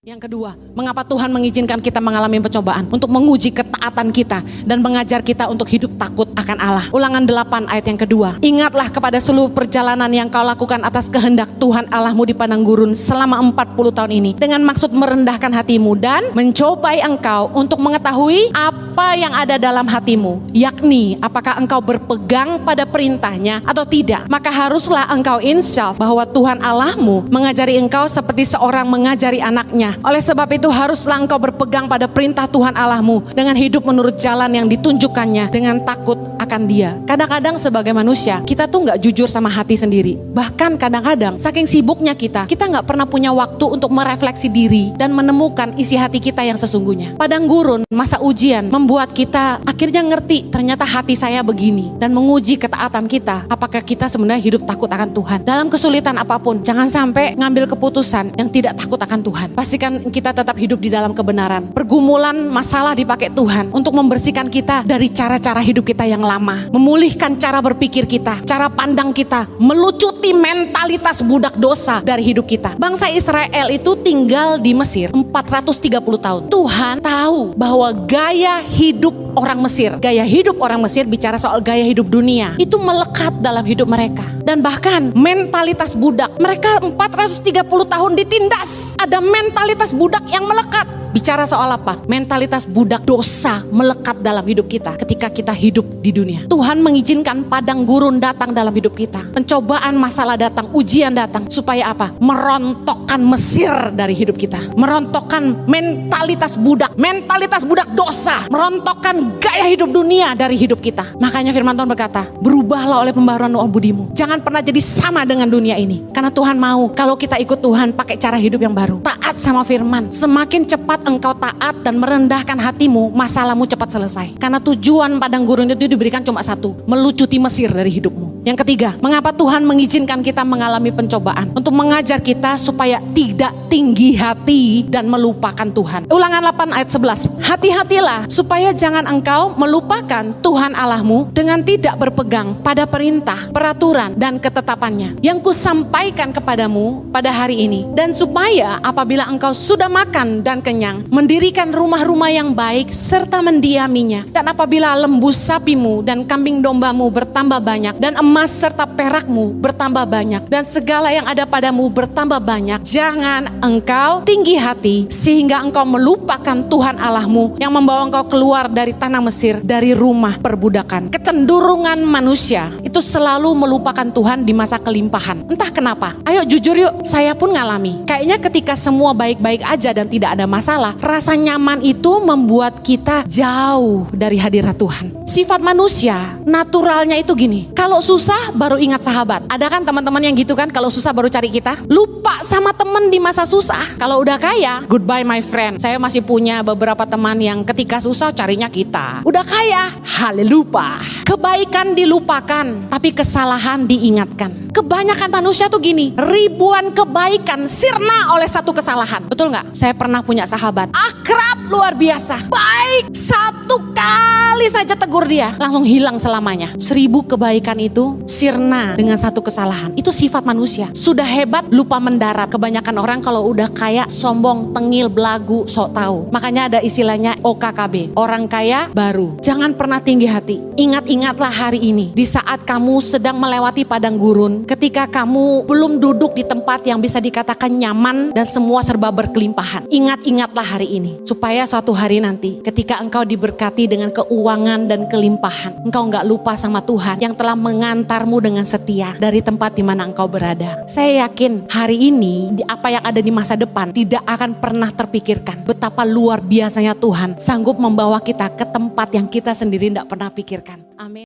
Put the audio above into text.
Yang kedua, mengapa Tuhan mengizinkan kita mengalami pencobaan? Untuk menguji ketaatan kita dan mengajar kita untuk hidup takut akan Allah. Ulangan 8 ayat yang kedua. Ingatlah kepada seluruh perjalanan yang kau lakukan atas kehendak Tuhan Allahmu di padang gurun selama 40 tahun ini. Dengan maksud merendahkan hatimu dan mencobai engkau untuk mengetahui apa yang ada dalam hatimu. Yakni, apakah engkau berpegang pada perintahnya atau tidak. Maka haruslah engkau insyaf bahwa Tuhan Allahmu mengajari engkau seperti seorang mengajari anaknya. Oleh sebab itu haruslah engkau berpegang pada perintah Tuhan Allahmu dengan hidup menurut jalan yang ditunjukkannya dengan takut akan Dia. Kadang-kadang sebagai manusia kita tuh gak jujur sama hati sendiri. Bahkan kadang-kadang saking sibuknya kita gak pernah punya waktu untuk merefleksi diri dan menemukan isi hati kita yang sesungguhnya. Padang gurun, masa ujian membuat kita akhirnya ngerti ternyata hati saya begini dan menguji ketaatan kita. Apakah kita sebenarnya hidup takut akan Tuhan? Dalam kesulitan apapun, jangan sampai ngambil keputusan yang tidak takut akan Tuhan. Pastikan kita tetap hidup di dalam kebenaran. Pergumulan masalah dipakai Tuhan untuk membersihkan kita dari cara-cara hidup kita yang lama, memulihkan cara berpikir kita, cara pandang kita, melucuti mentalitas budak dosa dari hidup kita. Bangsa Israel itu tinggal di Mesir 430 tahun. Tuhan tahu bahwa gaya hidup orang Mesir bicara soal gaya hidup dunia, itu melekat dalam hidup mereka. Dan bahkan mentalitas budak, mereka 430 tahun ditindas. Ada mentalitas budak yang melekat. Bicara soal apa? Mentalitas budak dosa melekat dalam hidup kita ketika kita hidup di dunia. Tuhan mengizinkan padang gurun datang dalam hidup kita. Pencobaan, masalah datang, ujian datang. Supaya apa? Merontokkan Mesir dari hidup kita. Merontokkan mentalitas budak dosa. Merontokkan gaya hidup dunia dari hidup kita. Makanya firman Tuhan berkata, berubahlah oleh pembaharuan budimu. Jangan pernah jadi sama dengan dunia ini. Karena Tuhan mau kalau kita ikut Tuhan pakai cara hidup yang baru. Taat sama firman. Semakin cepat engkau taat dan merendahkan hatimu, masalahmu cepat selesai. Karena tujuan padang gurun itu diberikan cuma satu, melucuti Mesir dari hidupmu. Yang ketiga, mengapa Tuhan mengizinkan kita mengalami pencobaan? Untuk mengajar kita supaya tidak tinggi hati dan melupakan Tuhan. Ulangan 8 ayat 11. Hati-hatilah supaya jangan engkau melupakan Tuhan Allahmu dengan tidak berpegang pada perintah, peraturan dan ketetapannya yang kusampaikan kepadamu pada hari ini. Dan supaya apabila engkau sudah makan dan kenyang, mendirikan rumah-rumah yang baik serta mendiaminya. Dan apabila lembu sapimu dan kambing dombamu bertambah banyak, dan emas serta perakmu bertambah banyak, dan segala yang ada padamu bertambah banyak, jangan engkau tinggi hati sehingga engkau melupakan Tuhan Allahmu yang membawa engkau keluar dari tanah Mesir, dari rumah perbudakan. Kecenderungan manusia itu selalu melupakan Tuhan di masa kelimpahan. Entah kenapa. Ayo jujur yuk, saya pun ngalami. Kayaknya ketika semua baik-baik aja dan tidak ada masalah, rasa nyaman itu membuat kita jauh dari hadirat Tuhan. Sifat manusia naturalnya itu gini, kalau susah baru ingat sahabat. Ada kan teman-teman yang gitu kan, kalau susah baru cari kita. Lupa sama teman di masa susah. Kalau udah kaya, goodbye my friend. Saya masih punya beberapa teman yang ketika susah carinya kita. Udah kaya, haleluya. Kebaikan dilupakan, tapi kesalahan diingatkan. Kebanyakan manusia tuh gini, ribuan kebaikan sirna oleh satu kesalahan. Betul nggak? Saya pernah punya sahabat akrab luar biasa, baik, satu kali saja tegur dia langsung hilang selamanya. 1000 kebaikan itu sirna dengan satu kesalahan. Itu sifat manusia. Sudah hebat lupa mendarat. Kebanyakan orang kalau udah kaya sombong, tengil, belagu, sok tahu. Makanya ada istilahnya OKKB, orang kaya baru. Jangan pernah tinggi hati. Ingat-ingatlah hari ini, di saat kamu sedang melewati padang gurun, ketika kamu belum duduk di tempat yang bisa dikatakan nyaman dan semua serba berkelimpahan. Ingat-ingatlah hari ini, supaya suatu hari nanti ketika engkau diberkati dengan keuangan dan kelimpahan, engkau gak lupa sama Tuhan yang telah mengantarmu dengan setia dari tempat di mana engkau berada. Saya yakin hari ini, apa yang ada di masa depan tidak akan pernah terpikirkan. Betapa luar biasanya Tuhan sanggup membawa kita ke tempat yang kita sendiri tidak pernah pikirkan. Amin.